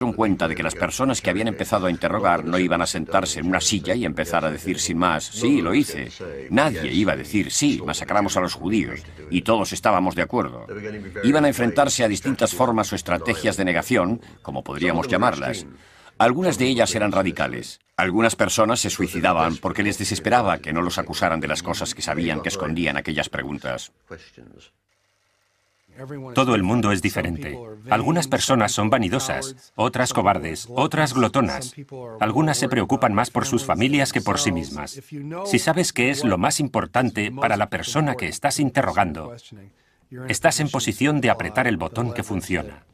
dieron cuenta de que las personas que habían empezado a interrogar no iban a sentarse en una silla y empezar a decir sin más, sí, lo hice. Nadie iba a decir, sí, masacramos a los judíos, y todos estábamos de acuerdo. Iban a enfrentarse a distintas formas o estrategias de negación, como podríamos llamarlas. Algunas de ellas eran radicales. Algunas personas se suicidaban porque les desesperaba que no los acusaran de las cosas que sabían que escondían aquellas preguntas. Todo el mundo es diferente. Algunas personas son vanidosas, otras cobardes, otras glotonas. Algunas se preocupan más por sus familias que por sí mismas. Si sabes qué es lo más importante para la persona que estás interrogando, estás en posición de apretar el botón que funciona.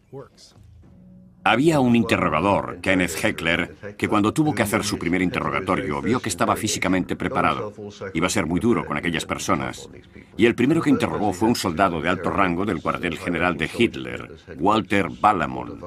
Había un interrogador, Kenneth Heckler, que cuando tuvo que hacer su primer interrogatorio vio que estaba físicamente preparado. Iba a ser muy duro con aquellas personas. Y el primero que interrogó fue un soldado de alto rango del cuartel general de Hitler, Walter Ballamon.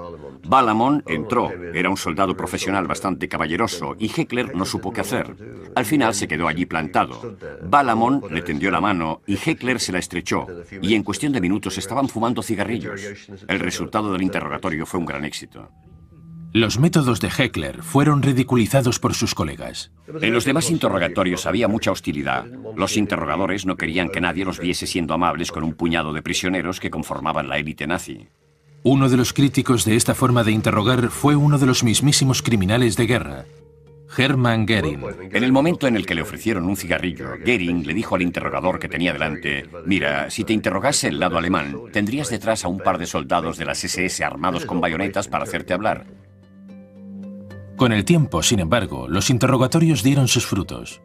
Ballamon entró, era un soldado profesional bastante caballeroso y Heckler no supo qué hacer. Al final se quedó allí plantado. Ballamon le tendió la mano y Heckler se la estrechó. Y en cuestión de minutos estaban fumando cigarrillos. El resultado del interrogatorio fue un gran éxito. Los métodos de Heckler fueron ridiculizados por sus colegas. En los demás interrogatorios había mucha hostilidad. Los interrogadores no querían que nadie los viese siendo amables con un puñado de prisioneros que conformaban la élite nazi. Uno de los críticos de esta forma de interrogar fue uno de los mismísimos criminales de guerra, Hermann Göring. En el momento en el que le ofrecieron un cigarrillo, Göring le dijo al interrogador que tenía delante, mira, si te interrogase el lado alemán, tendrías detrás a un par de soldados de las SS armados con bayonetas para hacerte hablar. Con el tiempo, sin embargo, los interrogatorios dieron sus frutos.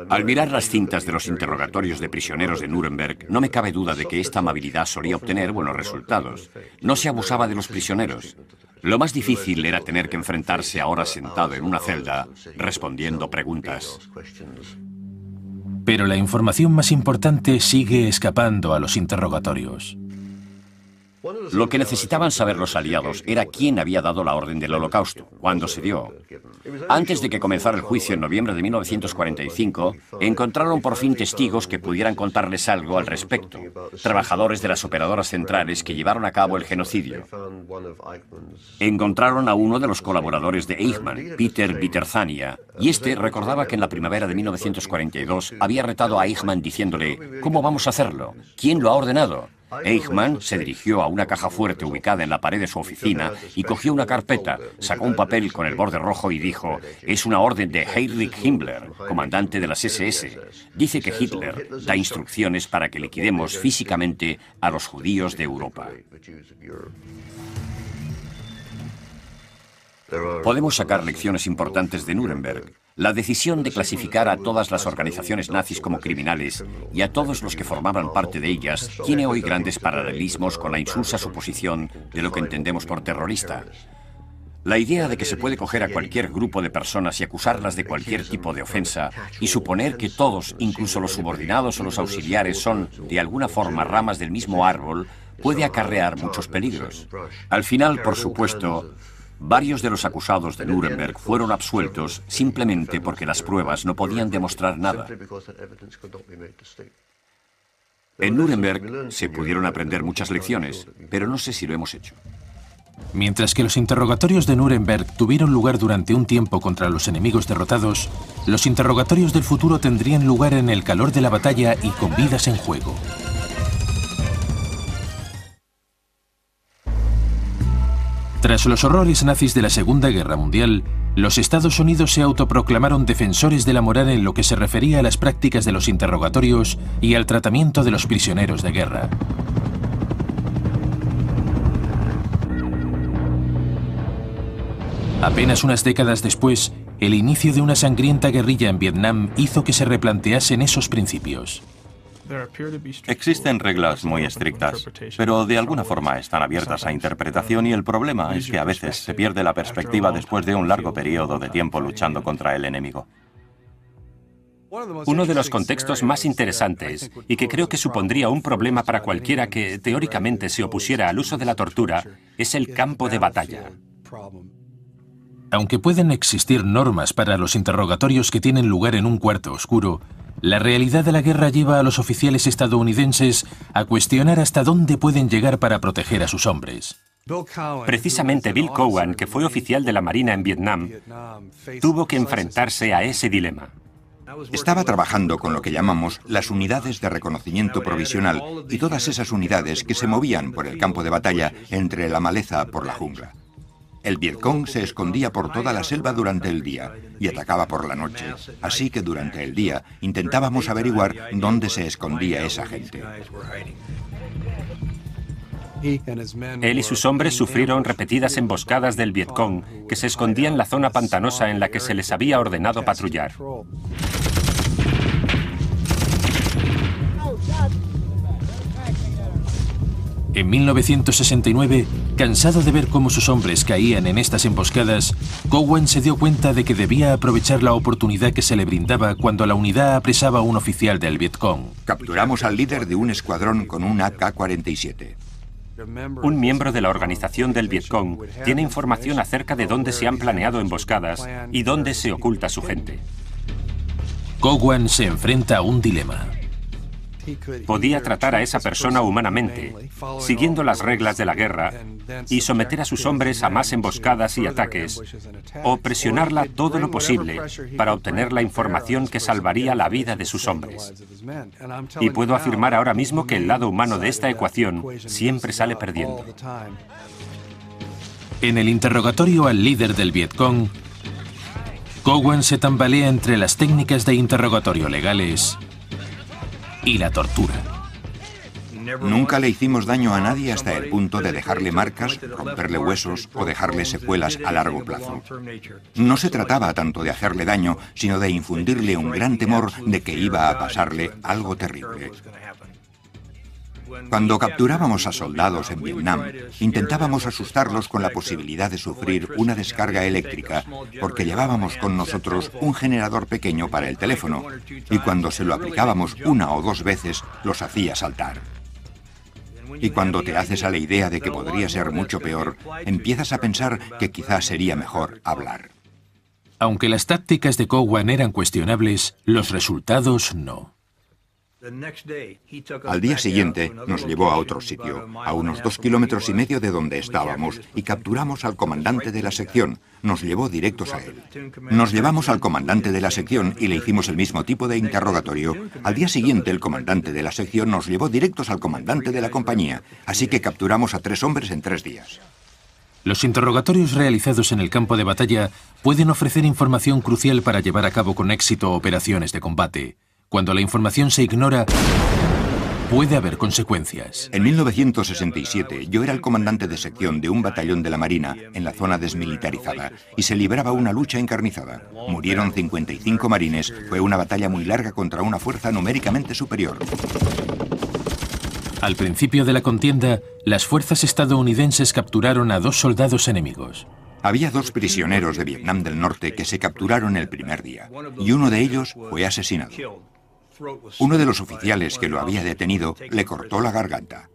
Al mirar las cintas de los interrogatorios de prisioneros de Nuremberg, no me cabe duda de que esta amabilidad solía obtener buenos resultados. No se abusaba de los prisioneros. Lo más difícil era tener que enfrentarse a horas sentado en una celda, respondiendo preguntas. Pero la información más importante sigue escapando a los interrogatorios. Lo que necesitaban saber los aliados era quién había dado la orden del Holocausto, cuándo se dio. Antes de que comenzara el juicio en noviembre de 1945, encontraron por fin testigos que pudieran contarles algo al respecto, trabajadores de las operadoras centrales que llevaron a cabo el genocidio. Encontraron a uno de los colaboradores de Eichmann, Peter Bitterzania, y este recordaba que en la primavera de 1942 había retado a Eichmann diciéndole, ¿cómo vamos a hacerlo? ¿Quién lo ha ordenado? Eichmann se dirigió a una caja fuerte ubicada en la pared de su oficina y cogió una carpeta, sacó un papel con el borde rojo y dijo, es una orden de Heinrich Himmler, comandante de las SS. Dice que Hitler da instrucciones para que liquidemos físicamente a los judíos de Europa. Podemos sacar lecciones importantes de Nuremberg. La decisión de clasificar a todas las organizaciones nazis como criminales y a todos los que formaban parte de ellas tiene hoy grandes paralelismos con la insulsa suposición de lo que entendemos por terrorista. La idea de que se puede coger a cualquier grupo de personas y acusarlas de cualquier tipo de ofensa y suponer que todos, incluso los subordinados o los auxiliares, son de alguna forma ramas del mismo árbol, puede acarrear muchos peligros. Al final, por supuesto, varios de los acusados de Nuremberg fueron absueltos simplemente porque las pruebas no podían demostrar nada. En Nuremberg se pudieron aprender muchas lecciones, pero no sé si lo hemos hecho. Mientras que los interrogatorios de Nuremberg tuvieron lugar durante un tiempo contra los enemigos derrotados, los interrogatorios del futuro tendrían lugar en el calor de la batalla y con vidas en juego. Tras los horrores nazis de la Segunda Guerra Mundial, los Estados Unidos se autoproclamaron defensores de la moral en lo que se refería a las prácticas de los interrogatorios y al tratamiento de los prisioneros de guerra. Apenas unas décadas después, el inicio de una sangrienta guerrilla en Vietnam hizo que se replanteasen esos principios. Existen reglas muy estrictas, pero de alguna forma están abiertas a interpretación y el problema es que a veces se pierde la perspectiva después de un largo periodo de tiempo luchando contra el enemigo. Uno de los contextos más interesantes, y que creo que supondría un problema para cualquiera que teóricamente se opusiera al uso de la tortura, es el campo de batalla. Aunque pueden existir normas para los interrogatorios que tienen lugar en un cuarto oscuro, la realidad de la guerra lleva a los oficiales estadounidenses a cuestionar hasta dónde pueden llegar para proteger a sus hombres. Precisamente Bill Cowan, que fue oficial de la Marina en Vietnam, tuvo que enfrentarse a ese dilema. Estaba trabajando con lo que llamamos las unidades de reconocimiento provisional y todas esas unidades que se movían por el campo de batalla entre la maleza por la jungla. El Vietcong se escondía por toda la selva durante el día y atacaba por la noche, así que durante el día intentábamos averiguar dónde se escondía esa gente. Él y sus hombres sufrieron repetidas emboscadas del Vietcong, que se escondía en la zona pantanosa en la que se les había ordenado patrullar. En 1969, cansado de ver cómo sus hombres caían en estas emboscadas, Cowan se dio cuenta de que debía aprovechar la oportunidad que se le brindaba cuando la unidad apresaba a un oficial del Vietcong. Capturamos al líder de un escuadrón con un AK-47. Un miembro de la organización del Vietcong tiene información acerca de dónde se han planeado emboscadas y dónde se oculta su gente. Cowan se enfrenta a un dilema. Podía tratar a esa persona humanamente, siguiendo las reglas de la guerra, y someter a sus hombres a más emboscadas y ataques, o presionarla todo lo posible para obtener la información que salvaría la vida de sus hombres. Y puedo afirmar ahora mismo que el lado humano de esta ecuación siempre sale perdiendo. En el interrogatorio al líder del Vietcong, Cowan se tambalea entre las técnicas de interrogatorio legales y la tortura. Nunca le hicimos daño a nadie hasta el punto de dejarle marcas, romperle huesos o dejarle secuelas a largo plazo. No se trataba tanto de hacerle daño, sino de infundirle un gran temor de que iba a pasarle algo terrible. Cuando capturábamos a soldados en Vietnam, intentábamos asustarlos con la posibilidad de sufrir una descarga eléctrica, porque llevábamos con nosotros un generador pequeño para el teléfono, y cuando se lo aplicábamos una o dos veces, los hacía saltar. Y cuando te haces a la idea de que podría ser mucho peor, empiezas a pensar que quizás sería mejor hablar. Aunque las tácticas de Cowan eran cuestionables, los resultados no. Al día siguiente nos llevó a otro sitio, a unos 2,5 kilómetros de donde estábamos, y capturamos al comandante de la sección. Nos llevó directos a él. Nos llevamos al comandante de la sección y le hicimos el mismo tipo de interrogatorio. Al día siguiente el comandante de la sección nos llevó directos al comandante de la compañía, así que capturamos a 3 hombres en 3 días. Los interrogatorios realizados en el campo de batalla pueden ofrecer información crucial para llevar a cabo con éxito operaciones de combate. Cuando la información se ignora, puede haber consecuencias. En 1967, yo era el comandante de sección de un batallón de la Marina en la zona desmilitarizada y se libraba una lucha encarnizada. Murieron 55 marines, fue una batalla muy larga contra una fuerza numéricamente superior. Al principio de la contienda, las fuerzas estadounidenses capturaron a 2 soldados enemigos. Había 2 prisioneros de Vietnam del Norte que se capturaron el primer día, y uno de ellos fue asesinado. Uno de los oficiales que lo había detenido le cortó la garganta.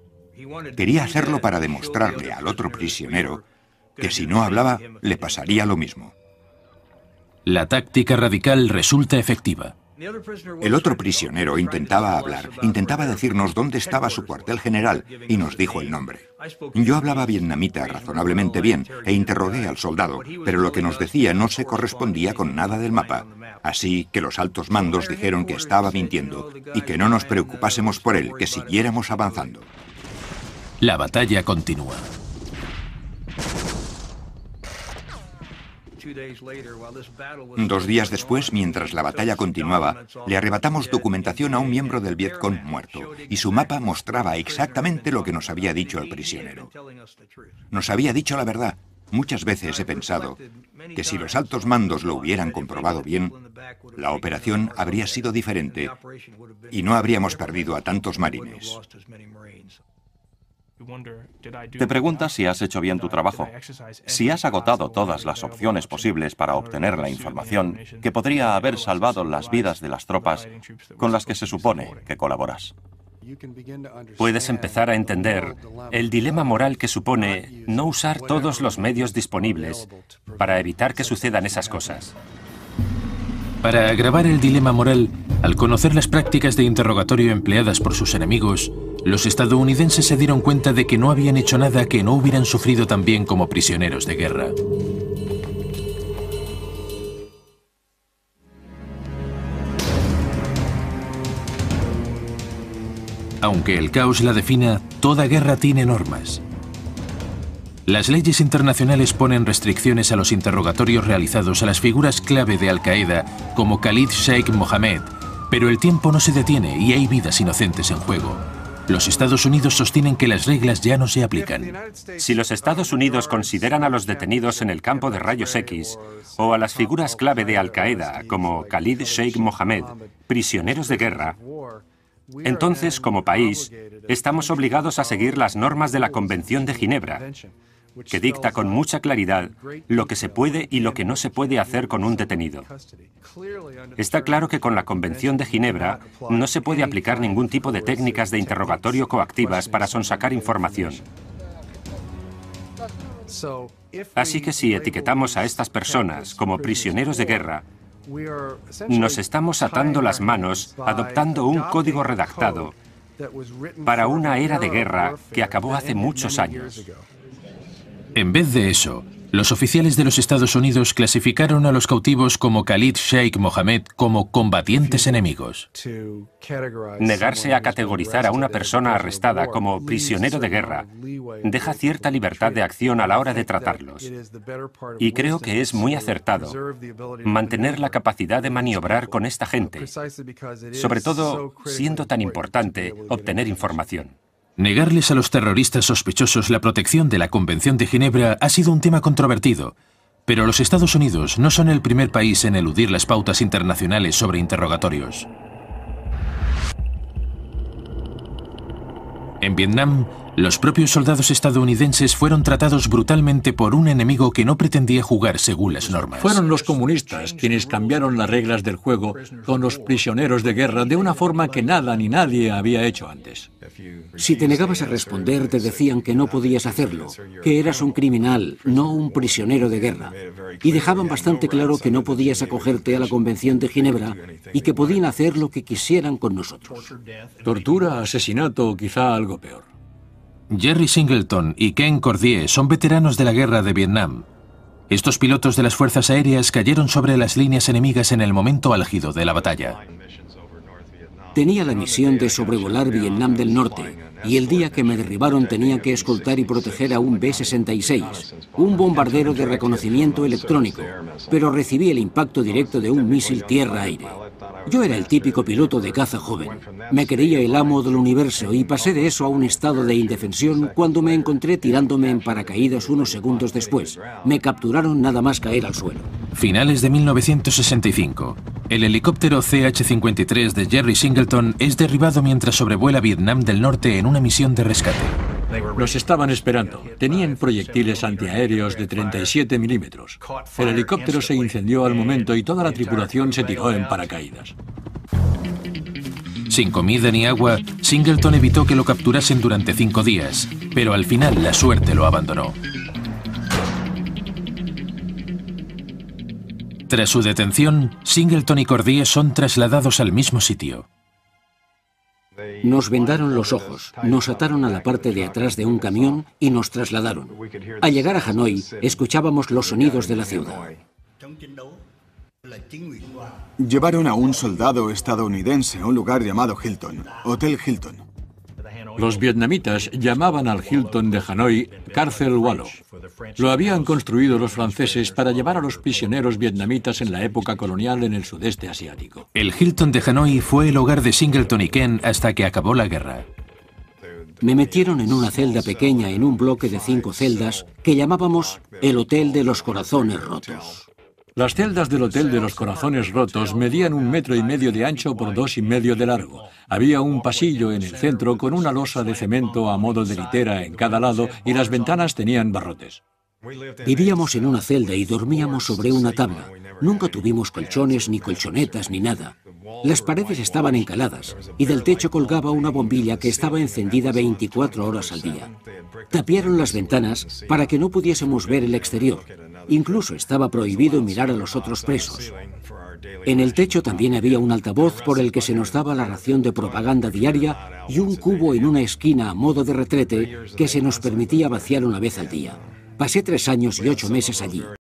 Quería hacerlo para demostrarle al otro prisionero que si no hablaba, le pasaría lo mismo. La táctica radical resulta efectiva. El otro prisionero intentaba hablar, intentaba decirnos dónde estaba su cuartel general y nos dijo el nombre. Yo hablaba vietnamita razonablemente bien e interrogué al soldado, pero lo que nos decía no se correspondía con nada del mapa. Así que los altos mandos dijeron que estaba mintiendo y que no nos preocupásemos por él, que siguiéramos avanzando. La batalla continúa. 2 días después, mientras la batalla continuaba, le arrebatamos documentación a un miembro del Vietcong muerto, y su mapa mostraba exactamente lo que nos había dicho el prisionero. Nos había dicho la verdad. Muchas veces he pensado que si los altos mandos lo hubieran comprobado bien, la operación habría sido diferente y no habríamos perdido a tantos marines. Te preguntas si has hecho bien tu trabajo, si has agotado todas las opciones posibles para obtener la información que podría haber salvado las vidas de las tropas con las que se supone que colaboras. Puedes empezar a entender el dilema moral que supone no usar todos los medios disponibles para evitar que sucedan esas cosas. Para agravar el dilema moral, al conocer las prácticas de interrogatorio empleadas por sus enemigos, los estadounidenses se dieron cuenta de que no habían hecho nada que no hubieran sufrido también como prisioneros de guerra. Aunque el caos la defina, toda guerra tiene normas. Las leyes internacionales ponen restricciones a los interrogatorios realizados a las figuras clave de Al-Qaeda, como Khalid Sheikh Mohammed, pero el tiempo no se detiene y hay vidas inocentes en juego. Los Estados Unidos sostienen que las reglas ya no se aplican. Si los Estados Unidos consideran a los detenidos en el campo de rayos X o a las figuras clave de Al-Qaeda, como Khalid Sheikh Mohammed, prisioneros de guerra, entonces, como país, estamos obligados a seguir las normas de la Convención de Ginebra, que dicta con mucha claridad lo que se puede y lo que no se puede hacer con un detenido. Está claro que con la Convención de Ginebra no se puede aplicar ningún tipo de técnicas de interrogatorio coactivas para sonsacar información. Así que si etiquetamos a estas personas como prisioneros de guerra, nos estamos atando las manos adoptando un código redactado para una era de guerra que acabó hace muchos años. En vez de eso, los oficiales de los Estados Unidos clasificaron a los cautivos como Khalid Sheikh Mohammed como combatientes enemigos. Negarse a categorizar a una persona arrestada como prisionero de guerra deja cierta libertad de acción a la hora de tratarlos. Y creo que es muy acertado mantener la capacidad de maniobrar con esta gente, sobre todo siendo tan importante obtener información. Negarles a los terroristas sospechosos la protección de la Convención de Ginebra ha sido un tema controvertido, pero los Estados Unidos no son el primer país en eludir las pautas internacionales sobre interrogatorios. En Vietnam, los propios soldados estadounidenses fueron tratados brutalmente por un enemigo que no pretendía jugar según las normas. Fueron los comunistas quienes cambiaron las reglas del juego con los prisioneros de guerra de una forma que nada ni nadie había hecho antes. Si te negabas a responder, te decían que no podías hacerlo, que eras un criminal, no un prisionero de guerra. Y dejaban bastante claro que no podías acogerte a la Convención de Ginebra y que podían hacer lo que quisieran con nosotros. Tortura, asesinato o quizá algo peor. Jerry Singleton y Ken Cordier son veteranos de la guerra de Vietnam. Estos pilotos de las fuerzas aéreas cayeron sobre las líneas enemigas en el momento álgido de la batalla. Tenía la misión de sobrevolar Vietnam del Norte, y el día que me derribaron tenía que escoltar y proteger a un B-66, un bombardero de reconocimiento electrónico, pero recibí el impacto directo de un misil tierra-aire. Yo era el típico piloto de caza joven. Me creía el amo del universo y pasé de eso a un estado de indefensión cuando me encontré tirándome en paracaídas unos segundos después. Me capturaron nada más caer al suelo. Finales de 1965. El helicóptero CH-53 de Jerry Singleton es derribado mientras sobrevuela Vietnam del Norte en una misión de rescate. Nos estaban esperando. Tenían proyectiles antiaéreos de 37 milímetros. El helicóptero se incendió al momento y toda la tripulación se tiró en paracaídas. Sin comida ni agua, Singleton evitó que lo capturasen durante 5 días, pero al final la suerte lo abandonó. Tras su detención, Singleton y Cordier son trasladados al mismo sitio. Nos vendaron los ojos, nos ataron a la parte de atrás de un camión y nos trasladaron. Al llegar a Hanoi, escuchábamos los sonidos de la ciudad. Llevaron a un soldado estadounidense a un lugar llamado Hilton, Hotel Hilton. Los vietnamitas llamaban al Hilton de Hanoi Cárcel Wallo. Lo habían construido los franceses para llevar a los prisioneros vietnamitas en la época colonial en el sudeste asiático. El Hilton de Hanoi fue el hogar de Singleton y Ken hasta que acabó la guerra. Me metieron en una celda pequeña en un bloque de 5 celdas que llamábamos el Hotel de los Corazones Rotos. Las celdas del Hotel de los Corazones Rotos medían 1,5 metros de ancho por 2,5 metros de largo. Había un pasillo en el centro con una losa de cemento a modo de litera en cada lado y las ventanas tenían barrotes. Vivíamos en una celda y dormíamos sobre una tabla. Nunca tuvimos colchones, ni colchonetas, ni nada. Las paredes estaban encaladas y del techo colgaba una bombilla que estaba encendida 24 horas al día. Tapiaron las ventanas para que no pudiésemos ver el exterior. Incluso estaba prohibido mirar a los otros presos. En el techo también había un altavoz por el que se nos daba la ración de propaganda diaria y un cubo en una esquina a modo de retrete que se nos permitía vaciar una vez al día. Pasé 3 años y 8 meses allí.